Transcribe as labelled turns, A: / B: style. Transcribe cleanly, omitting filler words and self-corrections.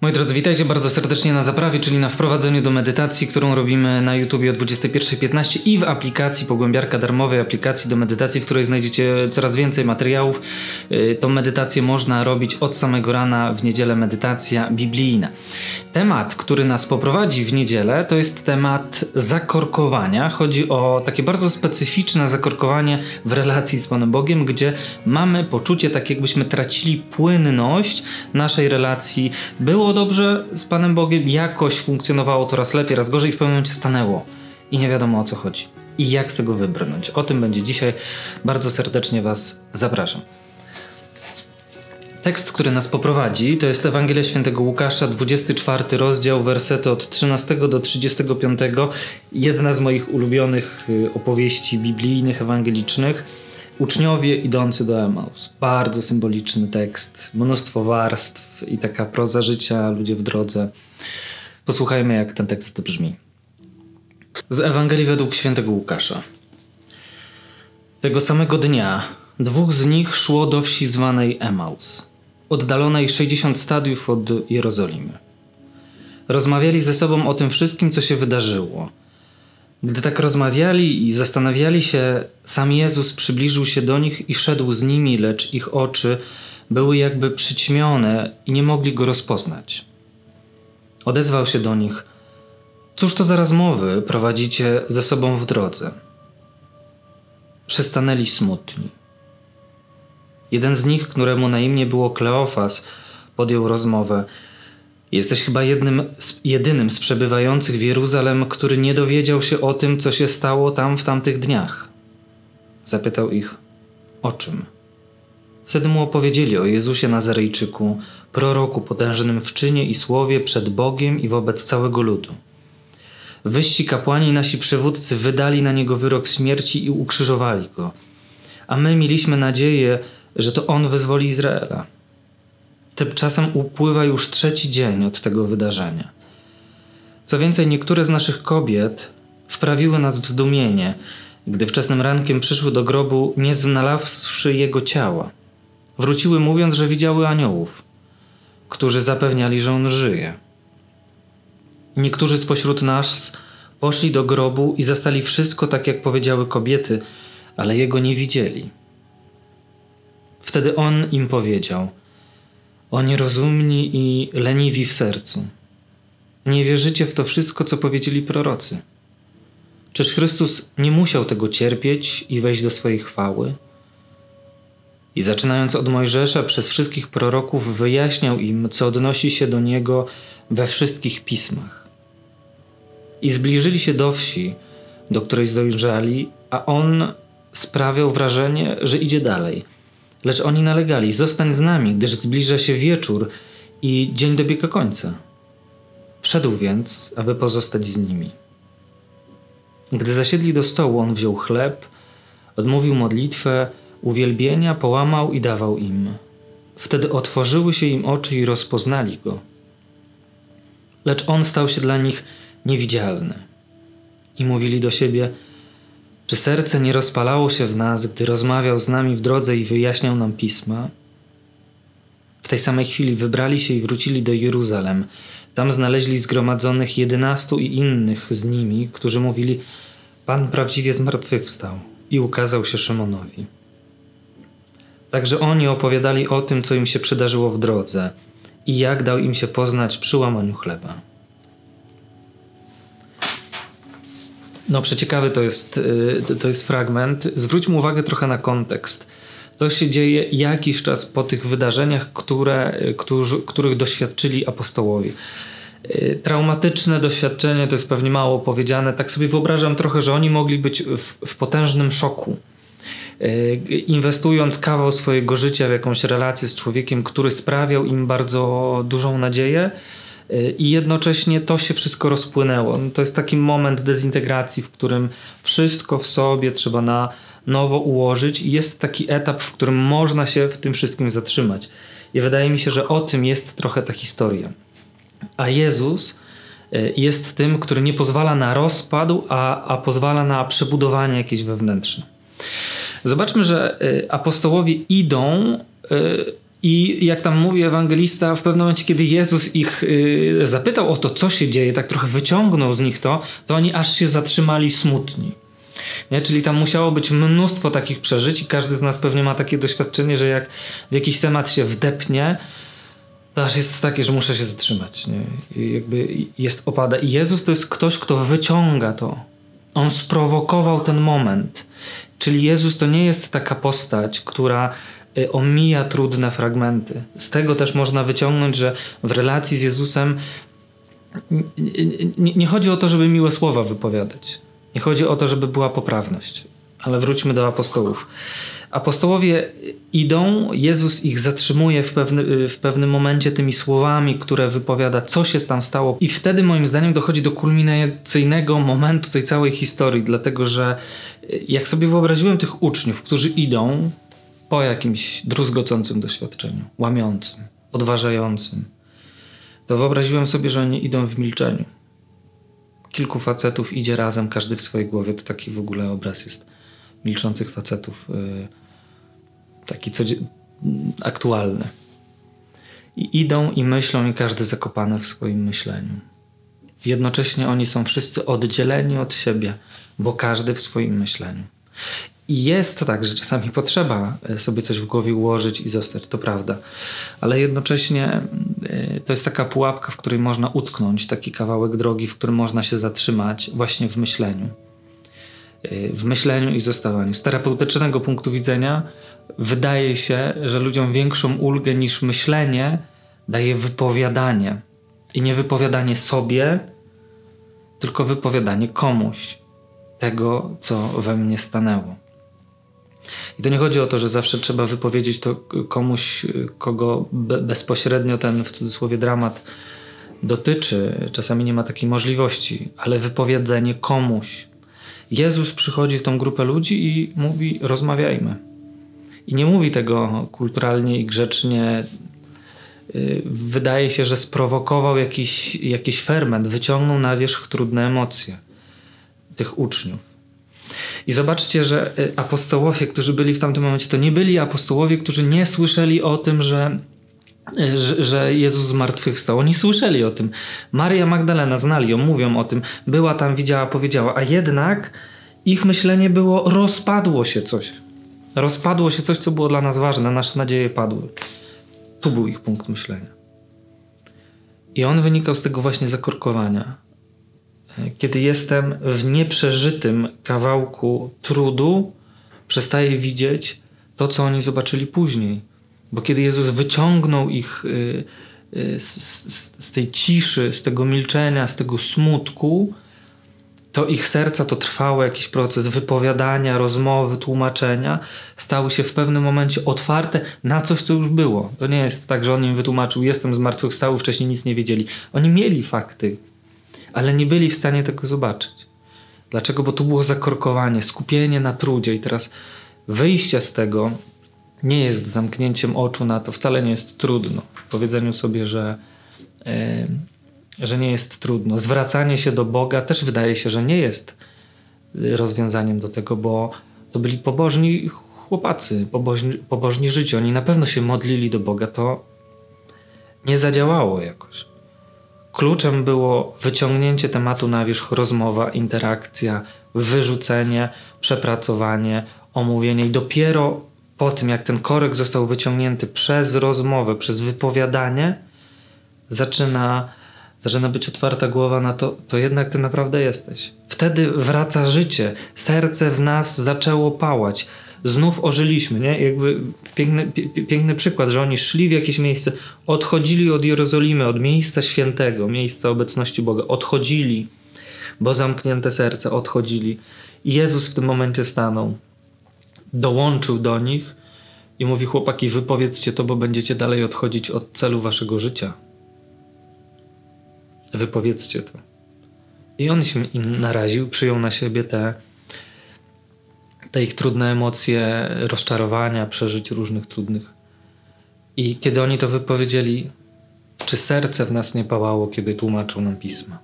A: Moi drodzy, witajcie bardzo serdecznie na Zaprawie, czyli na wprowadzeniu do medytacji, którą robimy na YouTubie o 21:15 i w aplikacji Pogłębiarka, darmowej aplikacji do medytacji, w której znajdziecie coraz więcej materiałów. Tą medytację można robić od samego rana w niedzielę, medytacja biblijna. Temat, który nas poprowadzi w niedzielę, to jest temat zakorkowania. Chodzi o takie bardzo specyficzne zakorkowanie w relacji z Panem Bogiem, gdzie mamy poczucie tak, jakbyśmy tracili płynność naszej relacji. Było dobrze z Panem Bogiem, jakoś funkcjonowało to raz lepiej, raz gorzej i w pewnym momencie stanęło. I nie wiadomo, o co chodzi. I jak z tego wybrnąć. O tym będzie dzisiaj. Bardzo serdecznie Was zapraszam. Tekst, który nas poprowadzi, to jest Ewangelia Świętego Łukasza, 24 rozdział, wersety od 13 do 35. Jedna z moich ulubionych opowieści biblijnych, ewangelicznych. Uczniowie idący do Emaus. Bardzo symboliczny tekst, mnóstwo warstw i taka proza życia, ludzie w drodze. Posłuchajmy, jak ten tekst brzmi. Z Ewangelii według Świętego Łukasza. Tego samego dnia 2 z nich szło do wsi zwanej Emaus, oddalonej 60 stadiów od Jerozolimy. Rozmawiali ze sobą o tym wszystkim, co się wydarzyło. Gdy tak rozmawiali i zastanawiali się, sam Jezus przybliżył się do nich i szedł z nimi, lecz ich oczy były jakby przyćmione i nie mogli go rozpoznać. Odezwał się do nich: cóż to za rozmowy prowadzicie ze sobą w drodze? Przystanęli smutni. Jeden z nich, któremu na imię było Kleofas, podjął rozmowę: jesteś chyba jedynym z przebywających w Jeruzalem, który nie dowiedział się o tym, co się stało tam w tamtych dniach. Zapytał ich: o czym? Wtedy mu opowiedzieli o Jezusie Nazarejczyku, proroku potężnym w czynie i słowie przed Bogiem i wobec całego ludu. Wyżsi kapłani i nasi przywódcy wydali na niego wyrok śmierci i ukrzyżowali go, a my mieliśmy nadzieję, że to on wyzwoli Izraela. Tymczasem upływa już 3. dzień od tego wydarzenia. Co więcej, niektóre z naszych kobiet wprawiły nas w zdumienie, gdy wczesnym rankiem przyszły do grobu, nie znalazłszy jego ciała. Wróciły mówiąc, że widziały aniołów, którzy zapewniali, że on żyje. Niektórzy spośród nas poszli do grobu i zastali wszystko tak, jak powiedziały kobiety, ale jego nie widzieli. Wtedy on im powiedział: o nierozumni i leniwi w sercu. Nie wierzycie w to wszystko, co powiedzieli prorocy. Czyż Chrystus nie musiał tego cierpieć i wejść do swojej chwały? I zaczynając od Mojżesza, przez wszystkich proroków wyjaśniał im, co odnosi się do niego we wszystkich pismach. I zbliżyli się do wsi, do której dojrzali, a on sprawiał wrażenie, że idzie dalej. Lecz oni nalegali: zostań z nami, gdyż zbliża się wieczór i dzień dobiega końca. Wszedł więc, aby pozostać z nimi. Gdy zasiedli do stołu, on wziął chleb, odmówił modlitwę, uwielbienia, połamał i dawał im. Wtedy otworzyły się im oczy i rozpoznali go. Lecz on stał się dla nich niewidzialny. I mówili do siebie: czy serce nie rozpalało się w nas, gdy rozmawiał z nami w drodze i wyjaśniał nam pisma? W tej samej chwili wybrali się i wrócili do Jeruzalem. Tam znaleźli zgromadzonych 11 i innych z nimi, którzy mówili: Pan prawdziwie zmartwychwstał i ukazał się Szymonowi. Także oni opowiadali o tym, co im się przydarzyło w drodze i jak dał im się poznać przy łamaniu chleba. No, przeciekawy to jest fragment. Zwróćmy uwagę trochę na kontekst. To się dzieje jakiś czas po tych wydarzeniach, których doświadczyli apostołowie. Traumatyczne doświadczenie to jest pewnie mało powiedziane. Tak sobie wyobrażam trochę, że oni mogli być w potężnym szoku. Inwestując kawał swojego życia w jakąś relację z człowiekiem, który sprawiał im bardzo dużą nadzieję, i jednocześnie to się wszystko rozpłynęło. To jest taki moment dezintegracji, w którym wszystko w sobie trzeba na nowo ułożyć i jest taki etap, w którym można się w tym wszystkim zatrzymać. I wydaje mi się, że o tym jest trochę ta historia. A Jezus jest tym, który nie pozwala na rozpad, a pozwala na przebudowanie jakieś wewnętrzne. Zobaczmy, że apostołowie idą I jak tam mówi ewangelista, w pewnym momencie, kiedy Jezus ich zapytał o to, co się dzieje, tak trochę wyciągnął z nich to oni aż się zatrzymali smutni. Nie? Czyli tam musiało być mnóstwo takich przeżyć i każdy z nas pewnie ma takie doświadczenie, że jak w jakiś temat się wdepnie, to aż jest takie, że muszę się zatrzymać. Nie? I jakby jest opada. I Jezus to jest ktoś, kto wyciąga to. On sprowokował ten moment. Czyli Jezus to nie jest taka postać, która omija trudne fragmenty. Z tego też można wyciągnąć, że w relacji z Jezusem nie chodzi o to, żeby miłe słowa wypowiadać. Nie chodzi o to, żeby była poprawność. Ale wróćmy do apostołów. Apostołowie idą, Jezus ich zatrzymuje w pewnym momencie tymi słowami, które wypowiada, co się tam stało. I wtedy moim zdaniem dochodzi do kulminacyjnego momentu tej całej historii, dlatego że jak sobie wyobraziłem tych uczniów, którzy idą po jakimś druzgocącym doświadczeniu, łamiącym, podważającym, to wyobraziłem sobie, że oni idą w milczeniu. Kilku facetów idzie razem, każdy w swojej głowie. To taki w ogóle obraz jest milczących facetów. Taki aktualny. I idą i myślą i każdy zakopany w swoim myśleniu. Jednocześnie oni są wszyscy oddzieleni od siebie, bo każdy w swoim myśleniu. I jest to tak, że czasami potrzeba sobie coś w głowie ułożyć i zostać, to prawda. Ale jednocześnie to jest taka pułapka, w której można utknąć, taki kawałek drogi, w którym można się zatrzymać właśnie w myśleniu. W myśleniu i zostawaniu. Z terapeutycznego punktu widzenia wydaje się, że ludziom większą ulgę niż myślenie daje wypowiadanie. I nie wypowiadanie sobie, tylko wypowiadanie komuś tego, co we mnie stanęło. I to nie chodzi o to, że zawsze trzeba wypowiedzieć to komuś, kogo bezpośrednio ten, w cudzysłowie, dramat dotyczy. Czasami nie ma takiej możliwości, ale wypowiedzenie komuś. Jezus przychodzi w tą grupę ludzi i mówi: rozmawiajmy. I nie mówi tego kulturalnie i grzecznie. Wydaje się, że sprowokował jakiś ferment, wyciągnął na wierzch trudne emocje tych uczniów. I zobaczcie, że apostołowie, którzy byli w tamtym momencie, to nie byli apostołowie, którzy nie słyszeli o tym, że Jezus zmartwychwstał. Oni słyszeli o tym. Maria Magdalena, znali ją, mówią o tym. Była tam, widziała, powiedziała. A jednak ich myślenie było, rozpadło się coś. Rozpadło się coś, co było dla nas ważne. Nasze nadzieje padły. Tu był ich punkt myślenia. I on wynikał z tego właśnie zakorkowania. Kiedy jestem w nieprzeżytym kawałku trudu, przestaję widzieć to, co oni zobaczyli później. Bo kiedy Jezus wyciągnął ich z tej ciszy, z tego milczenia, z tego smutku, to ich serca, to trwało jakiś proces wypowiadania, rozmowy, tłumaczenia, stały się w pewnym momencie otwarte na coś, co już było. To nie jest tak, że on im wytłumaczył: jestem zmartwychwstały, wcześniej nic nie wiedzieli. Oni mieli fakty, ale nie byli w stanie tego zobaczyć. Dlaczego? Bo tu było zakorkowanie, skupienie na trudzie i teraz wyjście z tego nie jest zamknięciem oczu na to, wcale nie jest trudno. Powiedzeniu sobie, że nie jest trudno. Zwracanie się do Boga też wydaje się, że nie jest rozwiązaniem do tego, bo to byli pobożni chłopacy, pobożni życie. Oni na pewno się modlili do Boga. To nie zadziałało jakoś. Kluczem było wyciągnięcie tematu na wierzch, rozmowa, interakcja, wyrzucenie, przepracowanie, omówienie i dopiero po tym, jak ten korek został wyciągnięty przez rozmowę, przez wypowiadanie, zaczyna być otwarta głowa na to jednak ty naprawdę jesteś. Wtedy wraca życie. Serce w nas zaczęło pałać. Znów ożyliśmy, nie? Jakby piękny przykład, że oni szli w jakieś miejsce, odchodzili od Jerozolimy, od miejsca świętego, miejsca obecności Boga. Odchodzili, bo zamknięte serce, odchodzili. I Jezus w tym momencie stanął, dołączył do nich i mówi: chłopaki, wypowiedzcie to, bo będziecie dalej odchodzić od celu waszego życia. Wypowiedzcie to. I on się im naraził, przyjął na siebie te ich trudne emocje, rozczarowania, przeżyć różnych trudnych. I kiedy oni to wypowiedzieli, czy serce w nas nie pałało, kiedy tłumaczył nam Pisma?